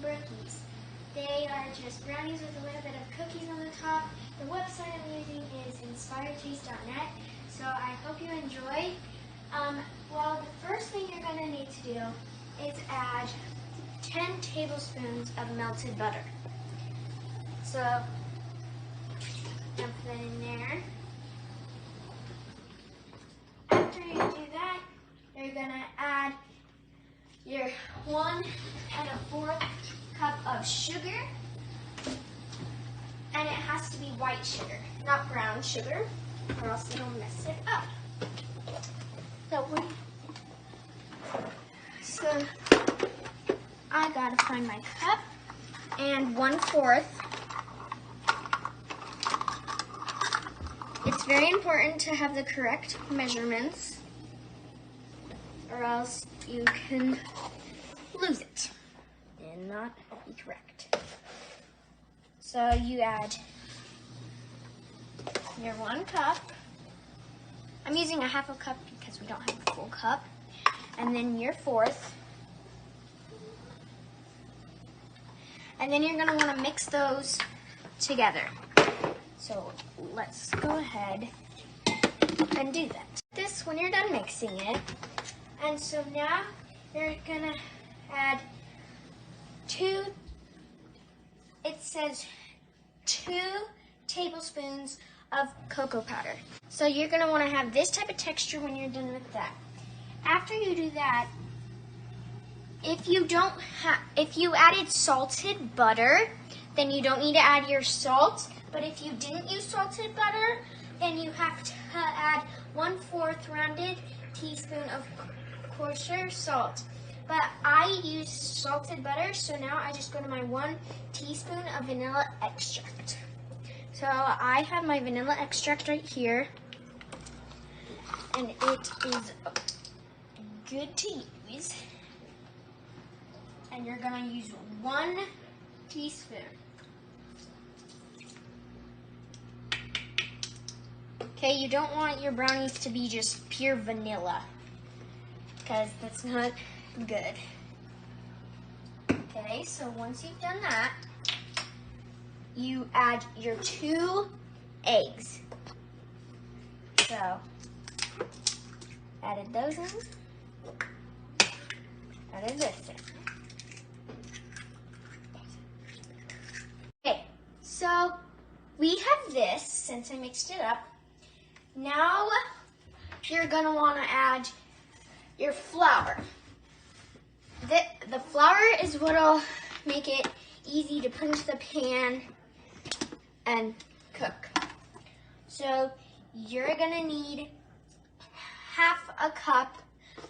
Brookies. They are just brownies with a little bit of cookies on the top. The website I'm using is inspiredtaste.net, so I hope you enjoy. Well, the first thing you're going to need to do is add 10 tablespoons of melted butter. So, dump that in there. After you do that, you're going to add your 1 1/4 cup of sugar, and it has to be white sugar, not brown sugar, or else it'll mess it up. So I gotta find my cup, and 1/4. It's very important to have the correct measurements, or else you can lose it and not be correct. So you add your 1 cup. I'm using a 1/2 cup because we don't have a full cup. And then your 1/4. And then you're gonna wanna mix those together. So let's go ahead and do that. This when you're done mixing it. And so now you're gonna add 2 tablespoons of cocoa powder. So you're gonna wanna have this type of texture when you're done with that. After you do that, if you added salted butter, then you don't need to add your salt. But if you didn't use salted butter, then you have to add 1/4 rounded teaspoon of kosher salt. But I use salted butter, so now I just go to my 1 teaspoon of vanilla extract. So I have my vanilla extract right here, and it is good to use. And you're gonna use 1 teaspoon. Okay, you don't want your brownies to be just pure vanilla, because that's not good. Okay, so once you've done that, you add your 2 eggs. So, added those in, added this in. Okay, so we have this, since I mixed it up. Now, you're gonna wanna add your flour. The flour is what'll make it easy to put into the pan and cook. So you're gonna need 1/2 cup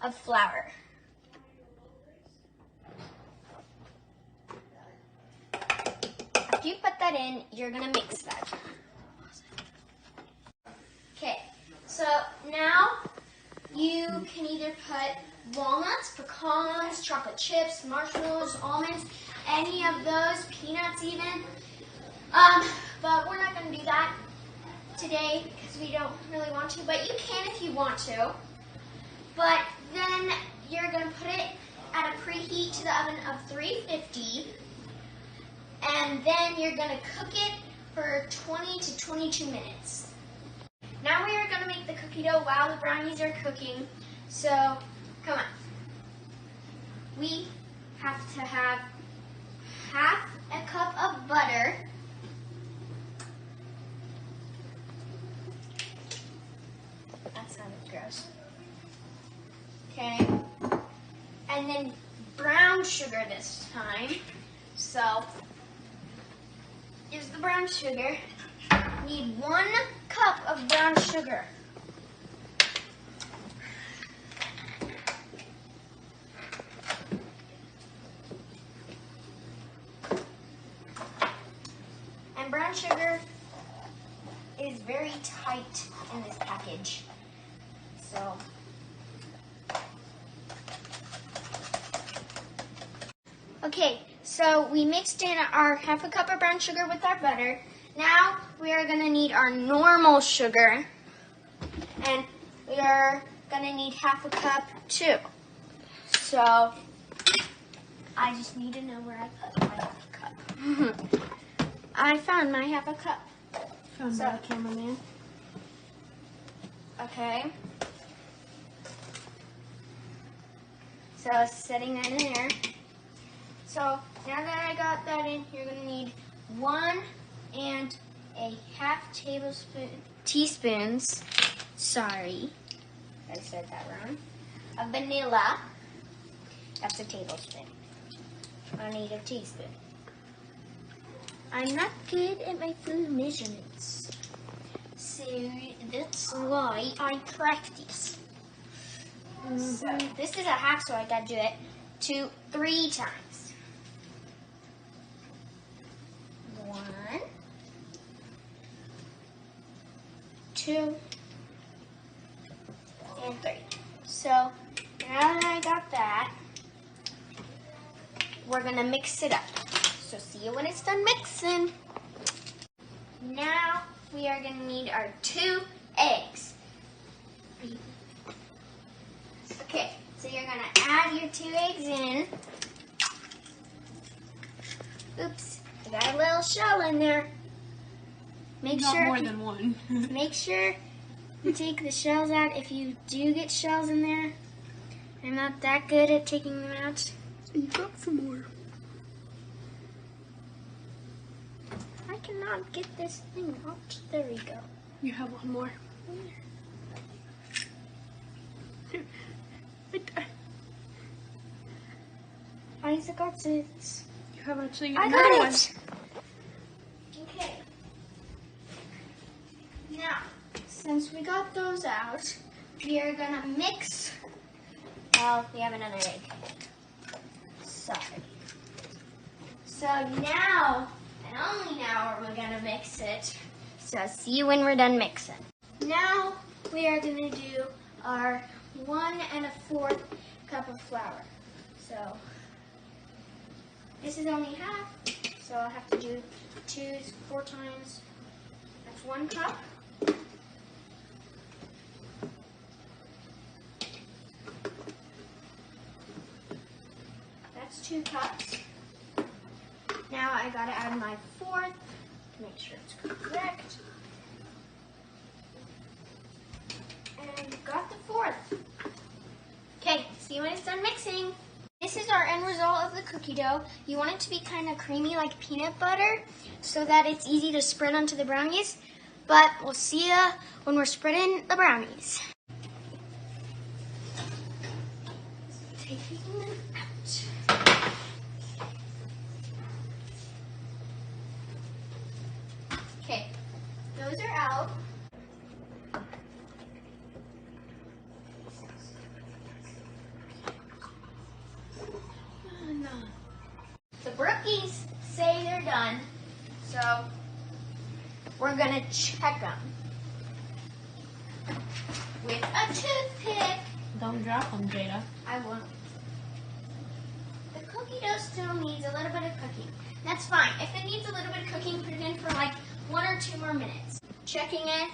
of flour. After you put that in, you're gonna mix that. Okay, so now you can either put walnuts, pecans, chocolate chips, marshmallows, almonds, any of those, peanuts even. But we're not going to do that today because we don't really want to, but you can if you want to. But then you're going to put it at a preheat to the oven of 350, and then you're going to cook it for 20 to 22 minutes. Now we are going to make the cookie dough while the brownies are cooking. So, come on. We have to have 1/2 cup of butter. That sounded gross. Okay. And then brown sugar this time. So, here's the brown sugar. Need 1 cup of brown sugar. And brown sugar is very tight in this package. So, okay, so we mixed in our 1/2 cup of brown sugar with our butter. Now we are going to need our normal sugar, and we are going to need 1/2 cup too. So I just need to know where I put my half a cup. I found my half a cup. Found my cameraman. Okay. So I was setting that in there. So now that I got that in, you're gonna need 1 1/2 teaspoons. Sorry, I said that wrong. Of vanilla. That's a tablespoon. I need a teaspoon. I'm not good at my food measurements, so that's why I practice. So this is a half, so I gotta do it 3 times. 1, 2, and 3. So now that I got that, we're gonna mix it up. So see you when it's done mixing. Now we are gonna need our 2 eggs. Okay, so you're gonna add your 2 eggs in. Oops, I got a little shell in there. Make Not sure more than one. make sure you take the shells out if you do get shells in there. I'm not that good at taking them out. You got some more. I cannot get this thing out. There we go. You have one more. I got it. You have actually I another got one. it. Okay. Now, since we got those out, we are gonna mix. Oh, we have another egg. Sorry. So now, and only now, are we gonna mix it. So see you when we're done mixing. Now we are gonna do our 1 1/4 cup of flour. So this is only half, so I'll have to do 4 times. That's 1 cup. That's 2 cups. Now I gotta add my 4th to make sure it's correct. And got the 4th. Okay, see when it's done mixing. This is our end result of the cookie dough. You want it to be kind of creamy like peanut butter so that it's easy to spread onto the brownies. But we'll see ya when we're spreading the brownies. Taking them out. Okay, those are out. The Brookies say they're done, so we're gonna check them with a toothpick. Don't drop them, Jada. I won't. The cookie dough still needs a little bit of cooking. That's fine. If it needs a little bit of cooking, put it in for like 1 or 2 more minutes. Checking it.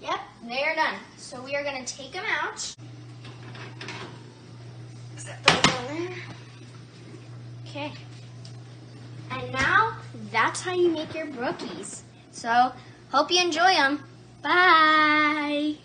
Yep, they are done. So we are gonna take them out. Set those on there. Okay. And now, that's how you make your Brookies. So, hope you enjoy them. Bye!